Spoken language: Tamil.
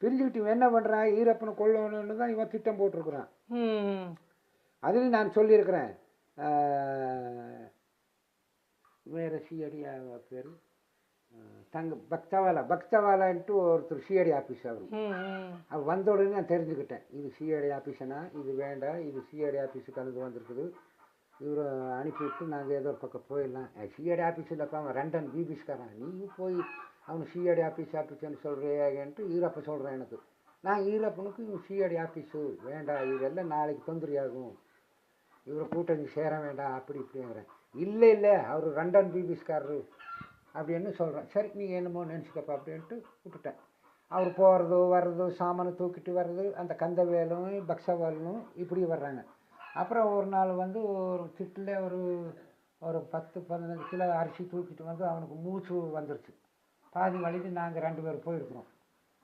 பிரிஞ்சுக்கிட்டு இவன் என்ன பண்ணுறான், ஈரப்பனை கொள்ளணுன்னு தான் இவன் திட்டம் போட்டிருக்கிறான். அதுலேயும் நான் சொல்லியிருக்கிறேன், வேறு சிஐடியா பேர் பக்தவாலான்ட்டு ஒருத்தர் சிஐடி ஆஃபீஸ் அவர் வந்த உடனே நான் தெரிஞ்சுக்கிட்டேன், இது சிஐடி ஆஃபீஸனா, இது வேண்டாம், இது சிஐடி ஆஃபீஸுக்கு அது வந்திருக்குது, இவரை அனுப்பிவிட்டு நாங்கள் ஏதோ ஒரு பக்கம் போயிடலாம். சிஐடி ஆஃபீஸில் அவன் ரெண்டன் பிபிஸ்காரன், நீ போய் அவனு சிஐடி ஆஃபீஸ்ன்னு சொல்கிறியான்ட்டு ஈரப்ப சொல்கிறேன். எனக்கு நான் ஈரப்பனுக்கு இவன் சிஐடி ஆஃபீஸு வேண்டாம், இதெல்லாம் நாளைக்கு தொந்தரியாகும், இவரை கூட்டணி சேர வேண்டாம் அப்படி இப்படிங்கிறேன். இல்லை அவர் ரெண்டன் பிபிஸ்காரரு அப்படின்னு சொல்கிறேன். சரி நீங்கள் என்னமோ நினச்சிக்கப்பா அப்படின்ட்டு விட்டுட்டேன். அவர் போகிறதோ வர்றதோ சாமானை தூக்கிட்டு வர்றது, அந்த கந்தவேலும் பக்ஸவாலும் இப்படி வர்றாங்க. அப்புறம் ஒரு நாள் வந்து ஒரு திட்டில் ஒரு 10-15 கிலோ அரிசி தூக்கிட்டு வந்து அவனுக்கு மூச்சு வந்துருச்சு. பாதி வழிக்கு நாங்கள் 2 பேர் போயிருக்கிறோம்.